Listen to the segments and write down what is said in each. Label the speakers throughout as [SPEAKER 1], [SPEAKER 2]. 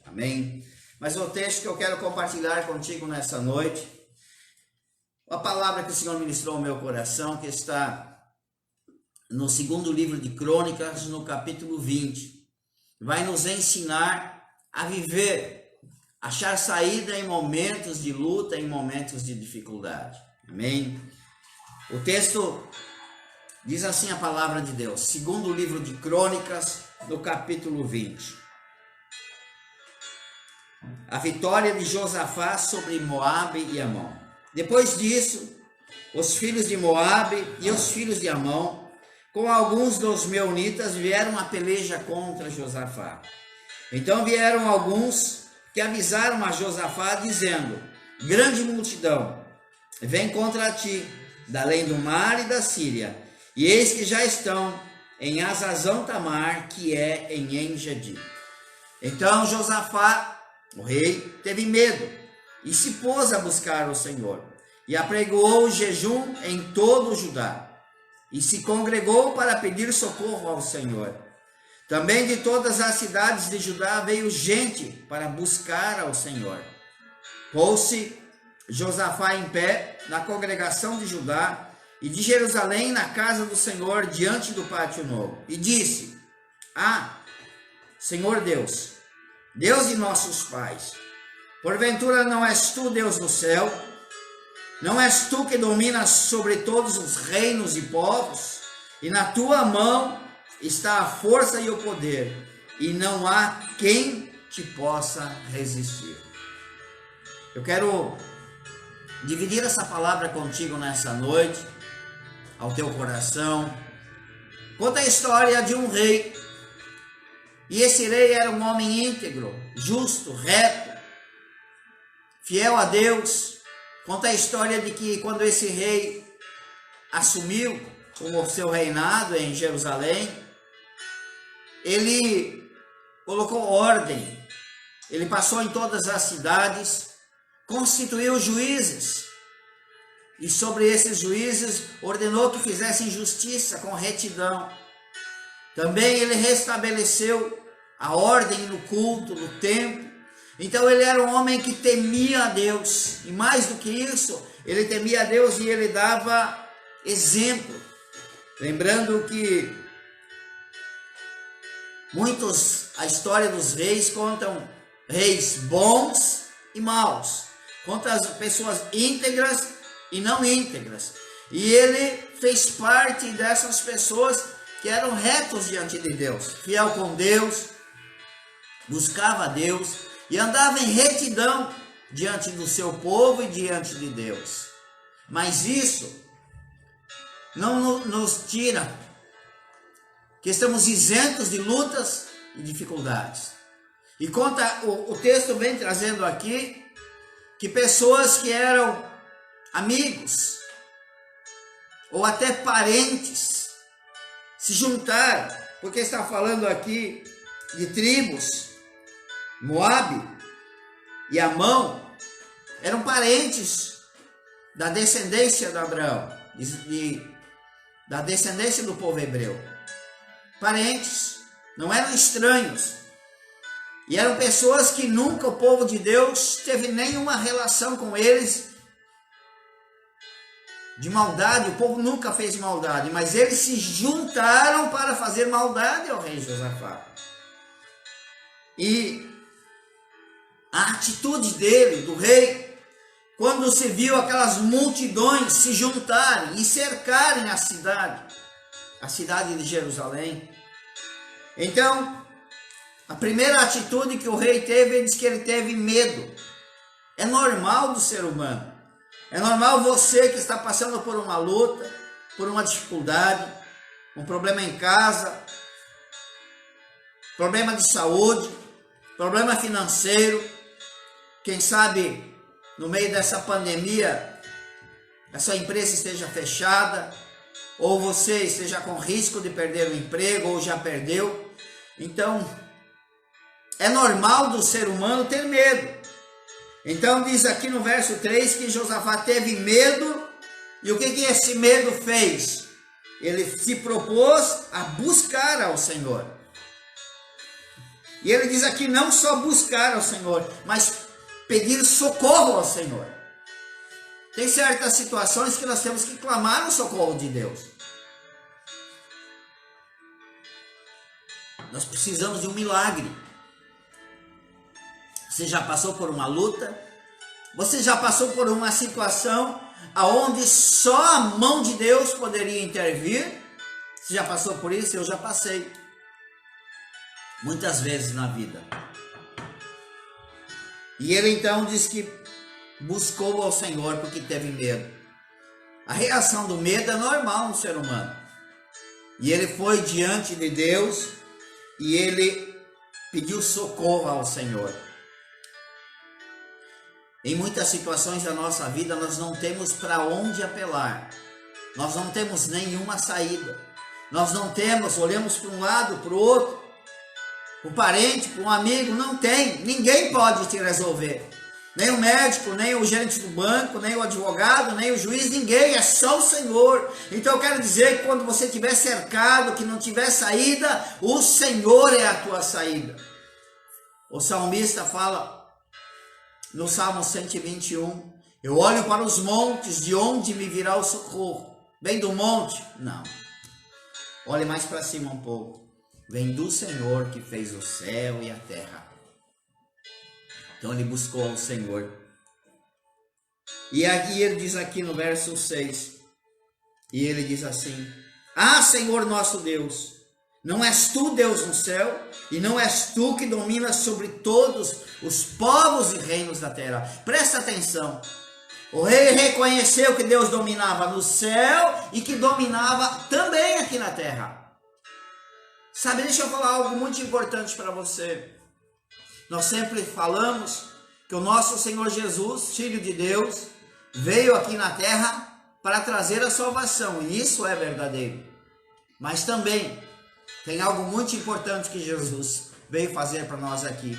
[SPEAKER 1] Amém? Mas o texto que eu quero compartilhar contigo nessa noite, a palavra que o Senhor ministrou ao meu coração, que está no segundo livro de Crônicas, no capítulo 20, vai nos ensinar a viver, achar saída em momentos de luta, em momentos de dificuldade. Amém? O texto diz assim a palavra de Deus, segundo livro de Crônicas, no capítulo 20. A vitória de Josafá sobre Moabe e Amon. Depois disso, os filhos de Moabe e os filhos de Amon, com alguns dos meunitas, vieram a peleja contra Josafá. Então vieram alguns que avisaram a Josafá, dizendo: grande multidão vem contra ti, da além do mar e da Síria, e eis que já estão em Azazão Tamar, que é em Engedi. Então Josafá, o rei, teve medo e se pôs a buscar o Senhor, e apregoou o jejum em todo o Judá, e se congregou para pedir socorro ao Senhor. Também de todas as cidades de Judá veio gente para buscar ao Senhor. Pôs-se Josafá em pé na congregação de Judá e de Jerusalém na casa do Senhor, diante do pátio novo, e disse: Senhor Deus, Deus de nossos pais, porventura não és tu Deus do céu? Não és tu que dominas sobre todos os reinos e povos? E na tua mão está a força e o poder, e não há quem te possa resistir. Eu quero dividir essa palavra contigo nessa noite, ao teu coração. Conta a história de um rei. E esse rei era um homem íntegro, justo, reto, fiel a Deus. Conta a história de que quando esse rei assumiu o seu reinado em Jerusalém, ele colocou ordem, ele passou em todas as cidades, constituiu juízes, e sobre esses juízes ordenou que fizessem justiça com retidão. Também ele restabeleceu a ordem no culto, no templo. Então ele era um homem que temia a Deus. E mais do que isso, ele temia a Deus e ele dava exemplo. Lembrando que a história dos reis contam reis bons e maus. Conta as pessoas íntegras e não íntegras. E ele fez parte dessas pessoas que eram retos diante de Deus, fiel com Deus, buscava a Deus e andava em retidão diante do seu povo e diante de Deus. Mas isso não nos tira que estamos isentos de lutas e dificuldades. E conta, o texto vem trazendo aqui que pessoas que eram amigos ou até parentes se juntaram, porque está falando aqui de tribos. Moabe e Amon eram parentes da descendência de Abraão, da descendência do povo hebreu. Parentes, não eram estranhos. E eram pessoas que nunca o povo de Deus teve nenhuma relação com eles de maldade. O povo nunca fez maldade, mas eles se juntaram para fazer maldade ao rei Josafá. E a atitude dele, do rei, quando se viu aquelas multidões se juntarem e cercarem a cidade de Jerusalém. Então, a primeira atitude que o rei teve, ele disse que ele teve medo. É normal do ser humano. É normal você que está passando por uma luta, por uma dificuldade, um problema em casa, problema de saúde, problema financeiro. Quem sabe no meio dessa pandemia a sua empresa esteja fechada, ou você esteja com risco de perder o emprego, ou já perdeu. Então, é normal do ser humano ter medo. Então diz aqui no verso 3 que Josafá teve medo, e o que esse medo fez? Ele se propôs a buscar ao Senhor. E ele diz aqui, não só buscar ao Senhor, mas pedir socorro ao Senhor. Tem certas situações que nós temos que clamar o socorro de Deus. Nós precisamos de um milagre. Você já passou por uma luta? Você já passou por uma situação aonde só a mão de Deus poderia intervir? Você já passou por isso? Eu já passei. Muitas vezes na vida. E ele então diz que buscou ao Senhor porque teve medo. A reação do medo é normal no ser humano. E ele foi diante de Deus e ele pediu socorro ao Senhor. Em muitas situações da nossa vida nós não temos para onde apelar. Nós não temos nenhuma saída. Nós não temos, olhamos para um lado, para o outro, para o parente, para um amigo, não tem. Ninguém pode te resolver. Nem o médico, nem o gerente do banco, nem o advogado, nem o juiz, ninguém, é só o Senhor. Então eu quero dizer que quando você estiver cercado, que não tiver saída, o Senhor é a tua saída. O salmista fala no Salmo 121, eu olho para os montes, de onde me virá o socorro? Vem do monte? Não. Olhe mais para cima um pouco. Vem do Senhor que fez o céu e a terra. Então ele buscou ao Senhor. E aqui ele diz aqui no verso 6. E ele diz assim: ah, Senhor nosso Deus, não és tu Deus no céu? E não és tu que dominas sobre todos os povos e reinos da terra? Presta atenção. O rei reconheceu que Deus dominava no céu e que dominava também aqui na terra. Sabe, deixa eu falar algo muito importante para você. Nós sempre falamos que o nosso Senhor Jesus, Filho de Deus, veio aqui na terra para trazer a salvação. E isso é verdadeiro. Mas também tem algo muito importante que Jesus veio fazer para nós aqui.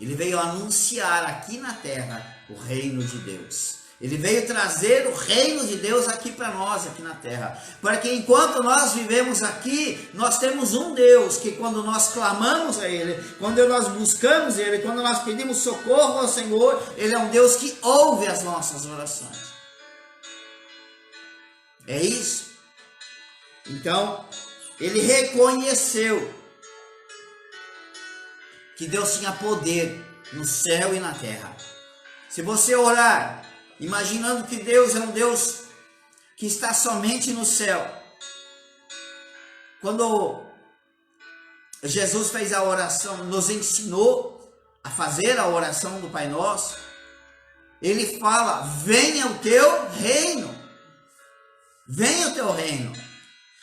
[SPEAKER 1] Ele veio anunciar aqui na terra o reino de Deus. Ele veio trazer o reino de Deus aqui para nós, aqui na terra. Porque enquanto nós vivemos aqui, nós temos um Deus que quando nós clamamos a Ele, quando nós buscamos Ele, quando nós pedimos socorro ao Senhor, Ele é um Deus que ouve as nossas orações. É isso. Então, ele reconheceu que Deus tinha poder no céu e na terra. Se você orar imaginando que Deus é um Deus que está somente no céu, quando Jesus fez a oração, nos ensinou a fazer a oração do Pai Nosso, ele fala: venha o teu reino, venha o teu reino.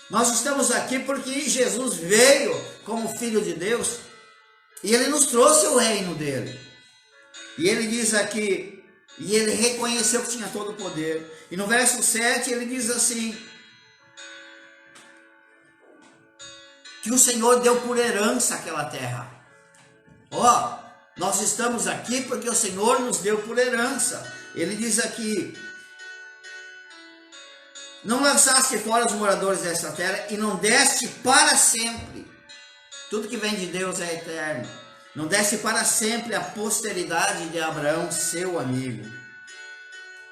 [SPEAKER 1] Nós estamos aqui porque Jesus veio como Filho de Deus e Ele nos trouxe o reino dele. E ele diz aqui, e ele reconheceu que tinha todo o poder. E no verso 7 ele diz assim, que o Senhor deu por herança aquela terra. Ó, nós estamos aqui porque o Senhor nos deu por herança. Ele diz aqui: não lançaste fora os moradores dessa terra e não deste para sempre. Tudo que vem de Deus é eterno. Não deste para sempre a posteridade de Abraão, seu amigo.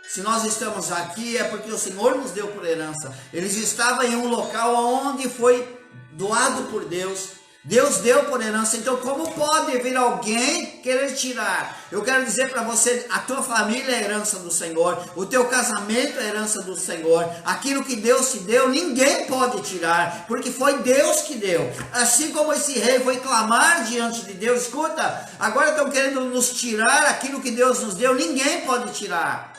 [SPEAKER 1] Se nós estamos aqui é porque o Senhor nos deu por herança. Eles estavam em um local onde foi doado por Deus. Deus deu por herança. Então como pode vir alguém querer tirar? Eu quero dizer para você, a tua família é herança do Senhor, o teu casamento é herança do Senhor. Aquilo que Deus te deu, ninguém pode tirar, porque foi Deus que deu. Assim como esse rei foi clamar diante de Deus, escuta, agora estão querendo nos tirar aquilo que Deus nos deu, ninguém pode tirar.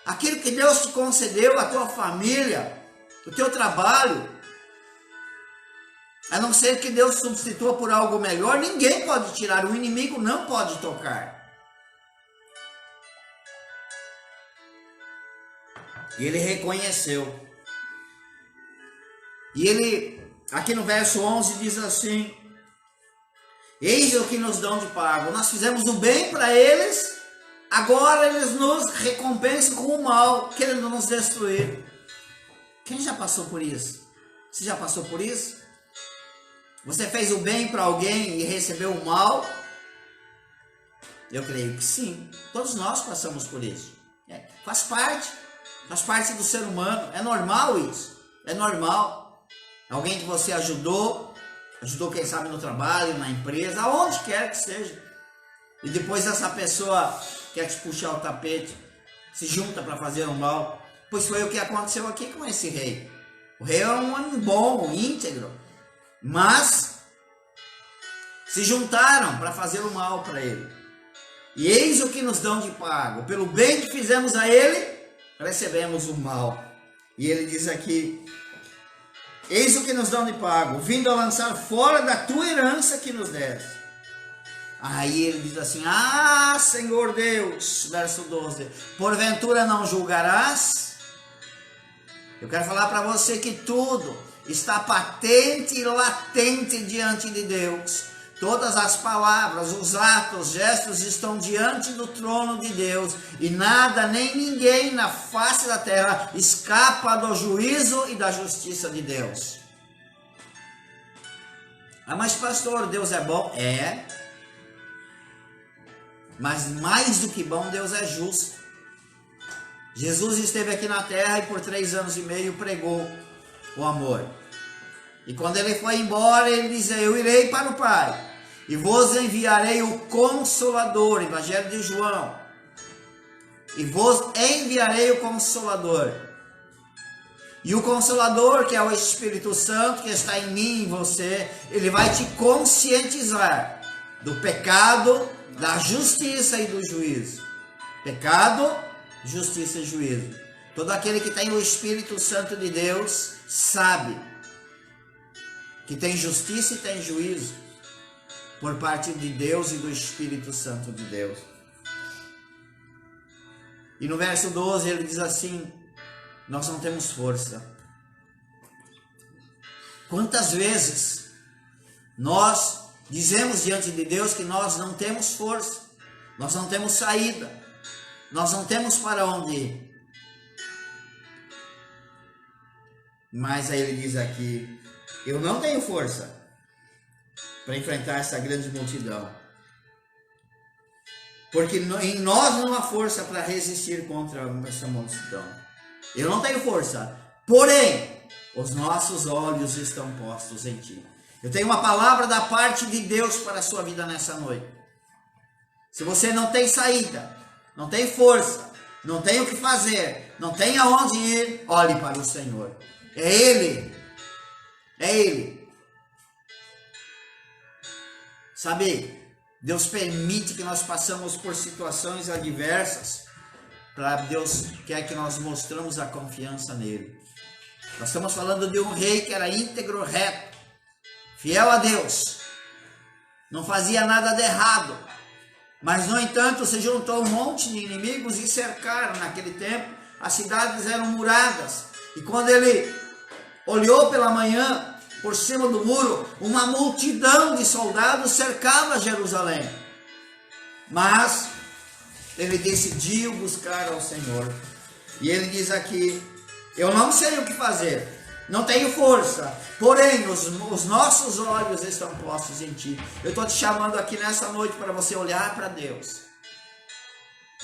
[SPEAKER 1] Aquilo que Deus te concedeu, a tua família, o teu trabalho, a não ser que Deus substitua por algo melhor, ninguém pode tirar, o inimigo não pode tocar. E ele reconheceu. E ele, aqui no verso 11, diz assim: eis o que nos dão de pago. Nós fizemos o bem para eles, agora eles nos recompensam com o mal, querendo nos destruir. Quem já passou por isso? Você já passou por isso? Você fez o bem para alguém e recebeu o mal? Eu creio que sim. Todos nós passamos por isso. Faz parte do ser humano. É normal isso. É normal. Alguém que você ajudou quem sabe no trabalho, na empresa, aonde quer que seja. E depois essa pessoa quer te puxar o tapete, se junta para fazer um mal. Pois foi o que aconteceu aqui com esse rei. O rei é um homem bom, íntegro, mas se juntaram para fazer o mal para ele. E eis o que nos dão de pago. Pelo bem que fizemos a ele, recebemos o mal. E ele diz aqui: eis o que nos dão de pago, vindo a lançar fora da tua herança que nos deste. Aí ele diz assim: ah, Senhor Deus, verso 12, porventura não julgarás? Eu quero falar para você que tudo está patente e latente diante de Deus. Todas as palavras, os atos, gestos estão diante do trono de Deus. E nada nem ninguém na face da terra escapa do juízo e da justiça de Deus. Ah, mas pastor, Deus é bom? É. Mas mais do que bom, Deus é justo. Jesus esteve aqui na terra e por 3 anos e meio pregou o amor. E quando ele foi embora, ele dizia: eu irei para o Pai e vos enviarei o Consolador, Evangelho de João. E vos enviarei o Consolador. E o Consolador, que é o Espírito Santo, que está em mim e em você, ele vai te conscientizar do pecado, da justiça e do juízo. Pecado, justiça e juízo. Todo aquele que tem o Espírito Santo de Deus sabe que tem justiça e tem juízo por parte de Deus e do Espírito Santo de Deus. E no verso 12 ele diz assim: nós não temos força. Quantas vezes nós dizemos diante de Deus que nós não temos força, nós não temos saída, nós não temos para onde ir. Mas aí ele diz aqui: eu não tenho força para enfrentar essa grande multidão, porque em nós não há força para resistir contra essa multidão. Eu não tenho força, porém os nossos olhos estão postos em ti. Eu tenho uma palavra da parte de Deus para a sua vida nessa noite. Se você não tem saída, não tem força, não tem o que fazer, não tem aonde ir, olhe para o Senhor. É Ele. É Ele. Sabe, Deus permite que nós passemos por situações adversas, para Deus quer que nós mostramos a confiança nele. Nós estamos falando de um rei que era íntegro, reto, fiel a Deus, não fazia nada de errado, mas no entanto se juntou um monte de inimigos e cercaram. Naquele tempo as cidades eram muradas, e quando ele olhou pela manhã, por cima do muro, uma multidão de soldados cercava Jerusalém. Mas ele decidiu buscar ao Senhor. E ele diz aqui: eu não sei o que fazer, não tenho força, porém os nossos olhos estão postos em ti. Eu estou te chamando aqui nessa noite para você olhar para Deus.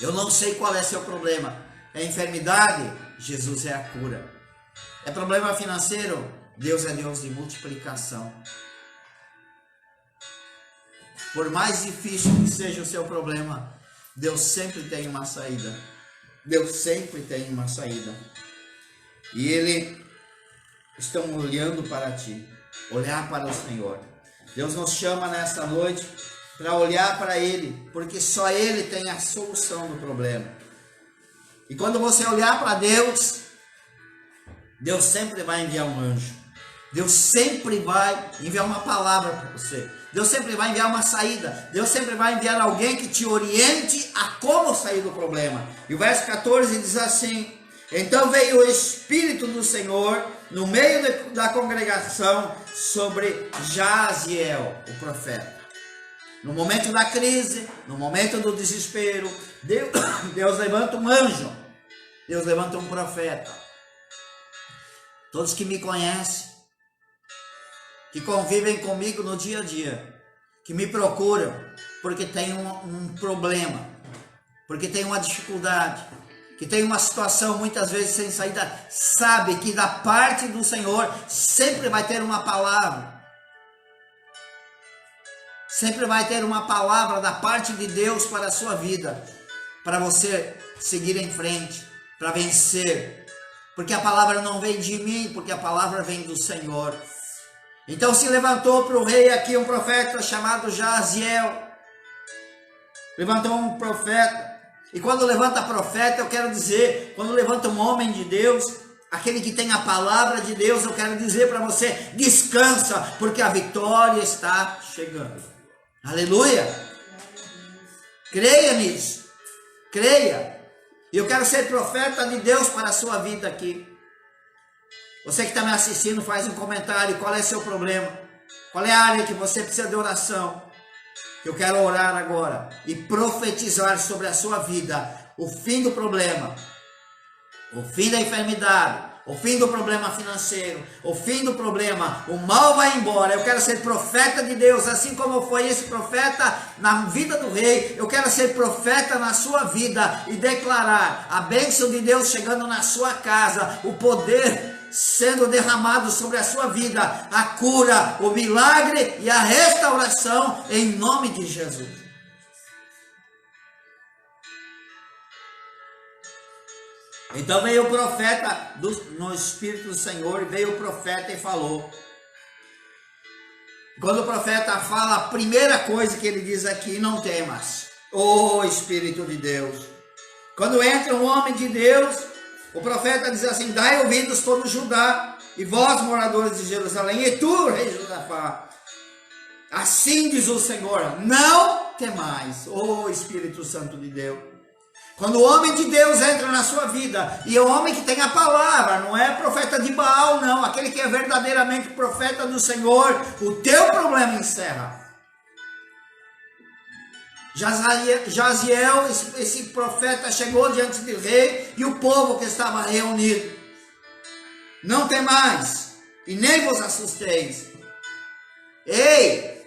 [SPEAKER 1] Eu não sei qual é seu problema. É enfermidade? Jesus é a cura. É problema financeiro? Deus é Deus de multiplicação. Por mais difícil que seja o seu problema, Deus sempre tem uma saída. Deus sempre tem uma saída. E Ele está olhando para ti, olhar para o Senhor. Deus nos chama nessa noite para olhar para Ele, porque só Ele tem a solução do problema. E quando você olhar para Deus, Deus sempre vai enviar um anjo. Deus sempre vai enviar uma palavra para você. Deus sempre vai enviar uma saída. Deus sempre vai enviar alguém que te oriente a como sair do problema. E o verso 14 diz assim: então veio o Espírito do Senhor no meio da congregação sobre Jaziel, o profeta. No momento da crise, no momento do desespero, Deus levanta um anjo. Deus levanta um profeta. Todos que me conhecem, que convivem comigo no dia a dia, que me procuram porque tem um problema, porque tem uma dificuldade, que tem uma situação muitas vezes sem saída, sabe que da parte do Senhor sempre vai ter uma palavra. Sempre vai ter uma palavra da parte de Deus para a sua vida, para você seguir em frente, para vencer. Porque a palavra não vem de mim, porque a palavra vem do Senhor. Então se levantou para o rei aqui um profeta chamado Jaziel. Levantou um profeta. E quando levanta profeta, eu quero dizer, quando levanta um homem de Deus, aquele que tem a palavra de Deus, eu quero dizer para você, descansa, porque a vitória está chegando. Aleluia! Creia nisso. Creia. E eu quero ser profeta de Deus para a sua vida aqui. Você que está me assistindo, faz um comentário, qual é seu problema? Qual é a área que você precisa de oração? Eu quero orar agora e profetizar sobre a sua vida o fim do problema, o fim da enfermidade, o fim do problema financeiro, o fim do problema, o mal vai embora. Eu quero ser profeta de Deus, assim como foi esse profeta na vida do rei. Eu quero ser profeta na sua vida e declarar a bênção de Deus chegando na sua casa, o poder sendo derramado sobre a sua vida, a cura, o milagre e a restauração em nome de Jesus. Então veio o profeta no Espírito do Senhor, veio o profeta e falou. Quando o profeta fala, a primeira coisa que ele diz aqui, não temas, ô Espírito de Deus. Quando entra um homem de Deus, o profeta diz assim, dai ouvidos todo Judá, e vós moradores de Jerusalém, e tu, rei Josafá. Assim diz o Senhor, não temais, ô Espírito Santo de Deus. Quando o homem de Deus entra na sua vida, e é o homem que tem a palavra, não é profeta de Baal, não, aquele que é verdadeiramente profeta do Senhor, o teu problema encerra. Jaziel, esse profeta, chegou diante do rei e o povo que estava reunido. Não temais, e nem vos assusteis. Ei,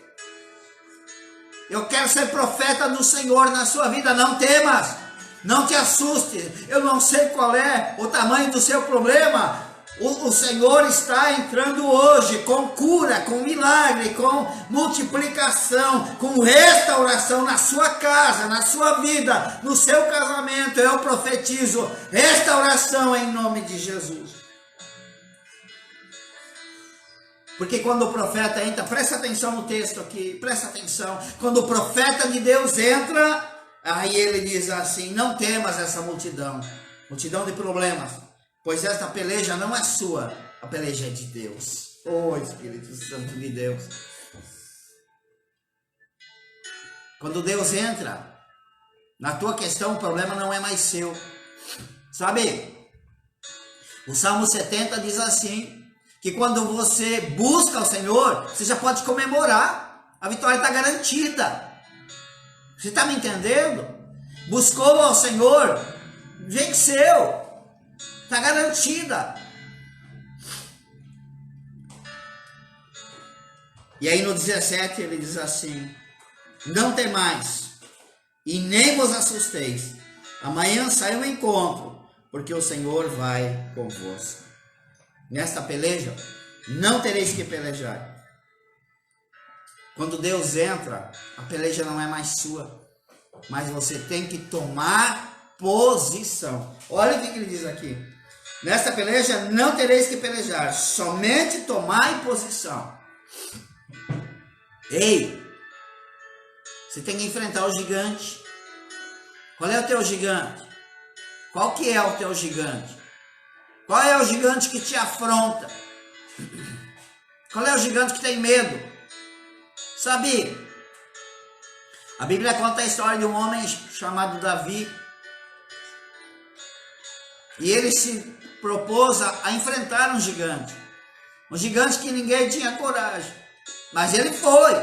[SPEAKER 1] eu quero ser profeta do Senhor na sua vida, não temas. Não te assuste, eu não sei qual é o tamanho do seu problema. O Senhor está entrando hoje com cura, com milagre, com multiplicação, com restauração na sua casa, na sua vida, no seu casamento. Eu profetizo restauração em nome de Jesus. Porque quando o profeta entra, presta atenção no texto aqui, presta atenção. Quando o profeta de Deus entra, aí ele diz assim, não temas essa multidão de problemas, pois esta peleja não é sua, a peleja é de Deus. Oh, Espírito Santo de Deus. Quando Deus entra na tua questão, o problema não é mais seu. Sabe? O Salmo 70 diz assim, que quando você busca o Senhor, você já pode comemorar. A vitória está garantida. Você está me entendendo? Buscou ao Senhor, venceu. Está garantida. E aí no 17 ele diz assim, não temais, e nem vos assusteis. Amanhã sai um encontro, porque o Senhor vai convosco. Nesta peleja, não tereis que pelejar. Quando Deus entra, a peleja não é mais sua, mas você tem que tomar posição. Olha o que ele diz aqui. Nesta peleja não tereis que pelejar, somente tomai posição. Ei, você tem que enfrentar o gigante. Qual é o teu gigante? Qual que é o teu gigante? Qual é o gigante que te afronta? Qual é o gigante que tem medo? Sabe, a Bíblia conta a história de um homem chamado Davi. E ele se propôs a enfrentar um gigante que ninguém tinha coragem. Mas ele foi.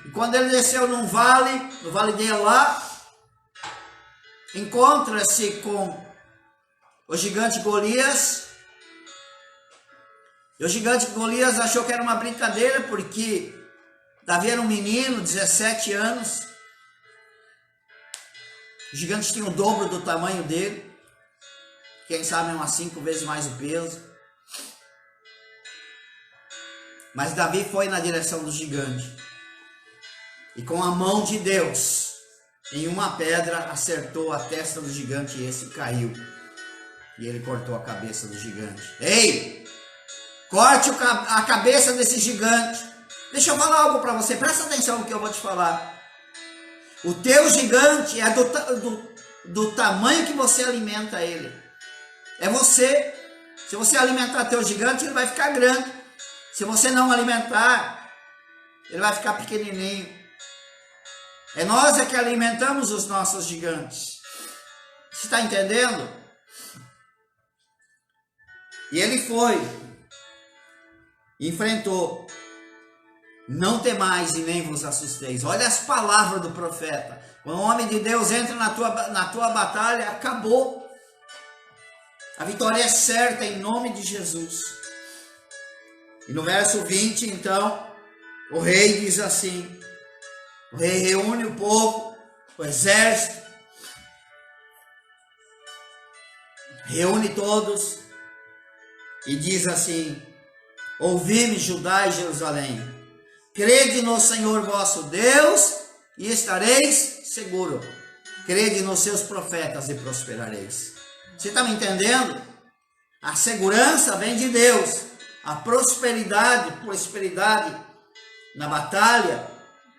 [SPEAKER 1] E quando ele desceu no vale de Elá, encontra-se com o gigante Golias. E o gigante Golias achou que era uma brincadeira, porque Davi era um menino, 17 anos. O gigante tinha o dobro do tamanho dele. Quem sabe umas 5 vezes mais o peso. Mas Davi foi na direção do gigante. E com a mão de Deus, em uma pedra, acertou a testa do gigante e esse caiu. E ele cortou a cabeça do gigante. Ei! Corte a cabeça desse gigante. Deixa eu falar algo para você. Presta atenção no que eu vou te falar. O teu gigante é do tamanho que você alimenta ele. É você. Se você alimentar teu gigante, ele vai ficar grande. Se você não alimentar, ele vai ficar pequenininho. É nós que alimentamos os nossos gigantes. Você está entendendo? E ele foi, enfrentou. Não temais e nem vos assusteis. Olha as palavras do profeta. Quando o homem de Deus entra na tua batalha, acabou. A vitória é certa em nome de Jesus. E no verso 20, então, o rei diz assim. O rei reúne o povo, o exército. Reúne todos. E diz assim: ouvi-me, Judá e Jerusalém. Crede no Senhor vosso Deus e estareis seguro. Crede nos seus profetas e prosperareis. Você está me entendendo? A segurança vem de Deus. A prosperidade na batalha,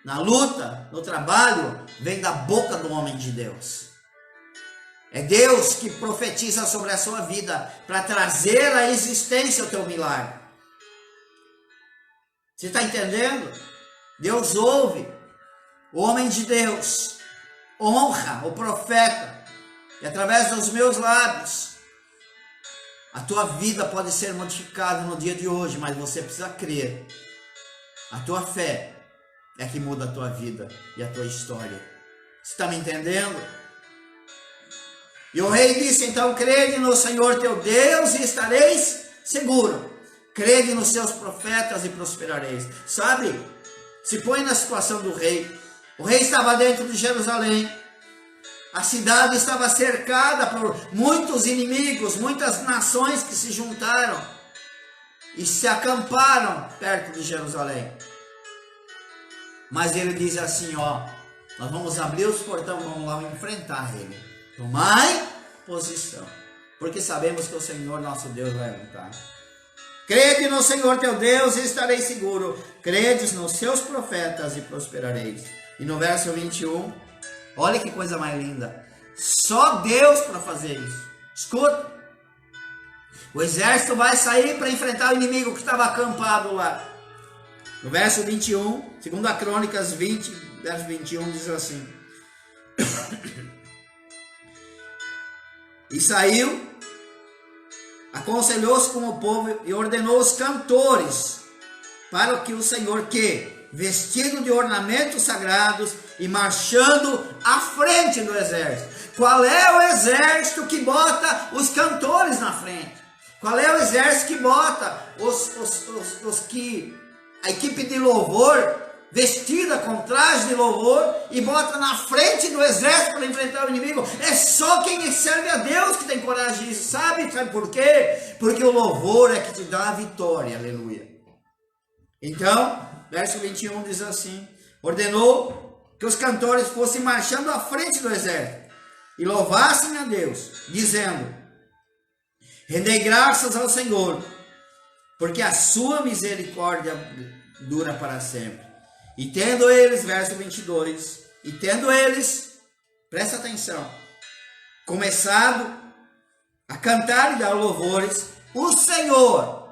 [SPEAKER 1] na luta, no trabalho, vem da boca do homem de Deus. É Deus que profetiza sobre a sua vida para trazer à existência o teu milagre. Você está entendendo? Deus ouve o homem de Deus, honra o profeta, e através dos meus lábios, a tua vida pode ser modificada no dia de hoje, mas você precisa crer. A tua fé é que muda a tua vida e a tua história. Você está me entendendo? E o rei disse então: crede no Senhor teu Deus e estareis seguro. Crede nos seus profetas e prosperareis. Sabe? Se põe na situação do rei. O rei estava dentro de Jerusalém. A cidade estava cercada por muitos inimigos, muitas nações que se juntaram e se acamparam perto de Jerusalém. Mas ele diz assim, ó: nós vamos abrir os portões, vamos lá enfrentar ele. Tomai posição, porque sabemos que o Senhor nosso Deus vai lutar. Crede no Senhor teu Deus e estareis seguro. Credes nos seus profetas e prosperareis. E no verso 21, olha que coisa mais linda. Só Deus para fazer isso. Escuta. O exército vai sair para enfrentar o inimigo que estava acampado lá. No verso 21, segundo a Crônicas 20, verso 21, diz assim: e saiu, aconselhou-se com o povo e ordenou os cantores para que o Senhor, que, vestido de ornamentos sagrados e marchando à frente do exército. Qual é o exército que bota os cantores na frente? Qual é o exército que bota a equipe de louvor vestida com traje de louvor e bota na frente do exército para enfrentar o inimigo? É só quem serve a Deus que tem coragem disso. Sabe por quê? Porque o louvor é que te dá a vitória, aleluia. Então, verso 21 diz assim: ordenou que os cantores fossem marchando à frente do exército e louvassem a Deus, dizendo: rendei graças ao Senhor, porque a sua misericórdia dura para sempre. E tendo eles, verso 22, e tendo eles, presta atenção, começado a cantar e dar louvores, o Senhor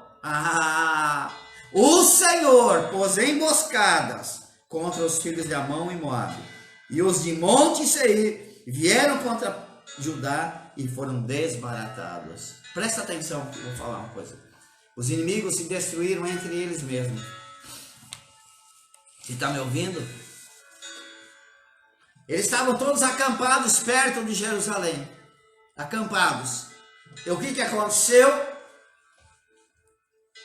[SPEAKER 1] pôs emboscadas contra os filhos de Amon e Moabe, e os de Monte Seir vieram contra Judá e foram desbaratados. Presta atenção que eu vou falar uma coisa. Os inimigos se destruíram entre eles mesmos. Você está me ouvindo? Eles estavam todos acampados perto de Jerusalém. Acampados. E o que aconteceu?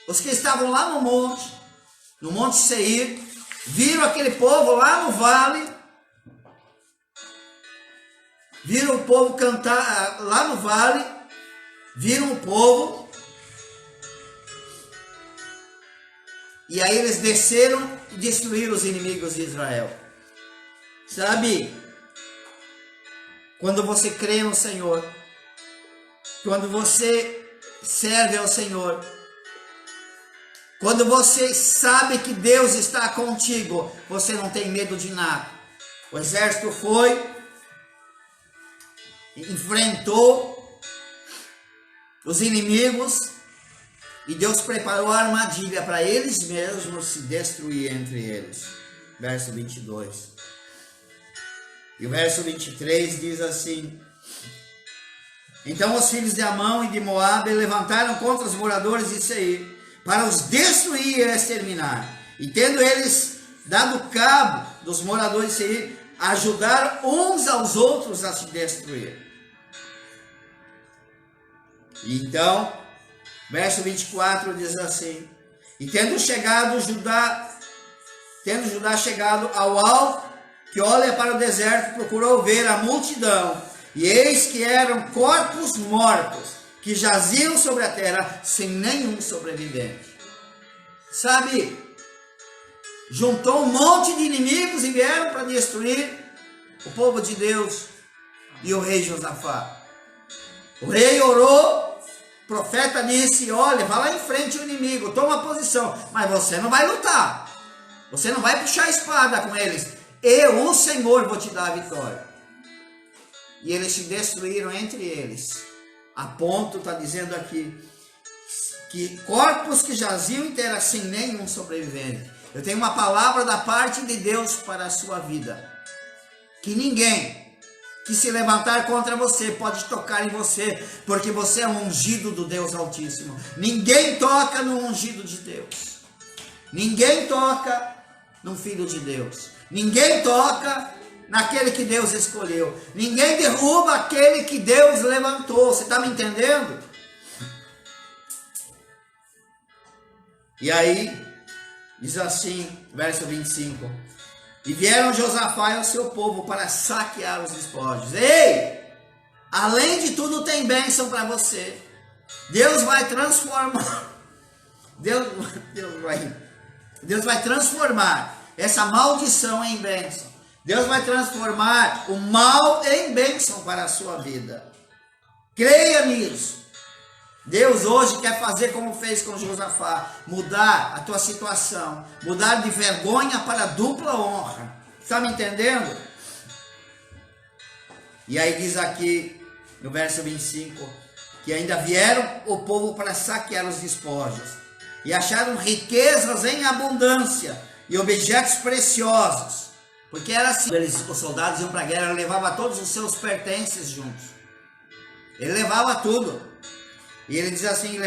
[SPEAKER 1] os que estavam lá no Monte Seir, viram aquele povo lá no vale, viram o povo cantar lá no vale, viram o povo, e aí eles desceram e destruíram os inimigos de Israel. Sabe, quando você crê no Senhor, quando você serve ao Senhor, quando você sabe que Deus está contigo, você não tem medo de nada. O exército foi, enfrentou os inimigos, e Deus preparou a armadilha para eles mesmos se destruir entre eles. Verso 22. E o verso 23 diz assim: então os filhos de Amon e de Moabe levantaram contra os moradores de Seir, para os destruir e exterminar. E tendo eles dado cabo dos moradores de Seir, ajudaram uns aos outros a se destruir. E então, verso 24 diz assim: e tendo Judá chegado ao alto, que olha para o deserto, procurou ver a multidão, e eis que eram corpos mortos, que jaziam sobre a terra, sem nenhum sobrevivente. Sabe, juntou um monte de inimigos e vieram para destruir o povo de Deus e o rei Josafá. O rei orou, o profeta disse: olha, vai lá em frente o inimigo, toma posição, mas você não vai lutar, você não vai puxar a espada com eles, eu, o Senhor, vou te dar a vitória. E eles se destruíram entre eles, a ponto, está dizendo aqui, que corpos que jaziam em terra sem nenhum sobrevivente. Eu tenho uma palavra da parte de Deus para a sua vida, que ninguém que se levantar contra você pode tocar em você, porque você é um ungido do Deus Altíssimo. Ninguém toca no ungido de Deus, ninguém toca no Filho de Deus, ninguém toca naquele que Deus escolheu, ninguém derruba aquele que Deus levantou. Você está me entendendo? E aí, diz assim, verso 25: e vieram Josafá e o seu povo para saquear os despojos. Ei, além de tudo tem bênção para você. Deus vai transformar, Deus vai transformar essa maldição em bênção. Deus vai transformar o mal em bênção para a sua vida. Creia nisso. Deus hoje quer fazer como fez com Josafá, mudar a tua situação, mudar de vergonha para dupla honra. Está me entendendo? E aí diz aqui no verso 25, que ainda vieram o povo para saquear os despojos, e acharam riquezas em abundância, e objetos preciosos, porque era assim, os soldados iam para a guerra, levavam todos os seus pertences juntos, ele levava tudo. E ele diz assim,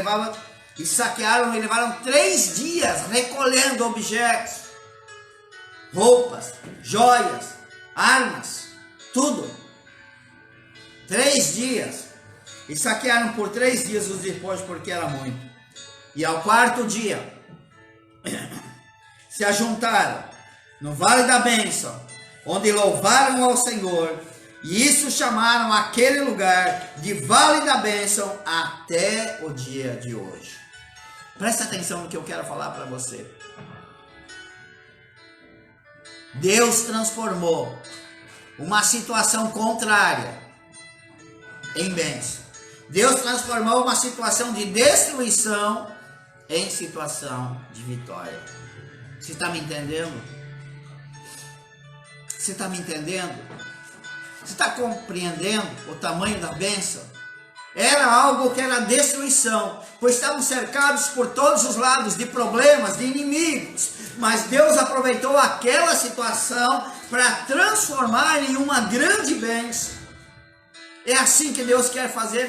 [SPEAKER 1] e saquearam e levaram 3 dias recolhendo objetos, roupas, joias, armas, tudo. 3 dias. E saquearam por 3 dias os despojos, porque era muito. E ao 4º dia, se ajuntaram no Vale da Bênção, onde louvaram ao Senhor, e isso chamaram aquele lugar de Vale da Bênção até o dia de hoje. Presta atenção no que eu quero falar para você. Deus transformou uma situação contrária em bênção. Deus transformou uma situação de destruição em situação de vitória. Você está me entendendo? Você está me entendendo? Você está compreendendo o tamanho da bênção? Era algo que era destruição, pois estavam cercados por todos os lados de problemas, de inimigos. Mas Deus aproveitou aquela situação para transformar em uma grande bênção. É assim que Deus quer fazer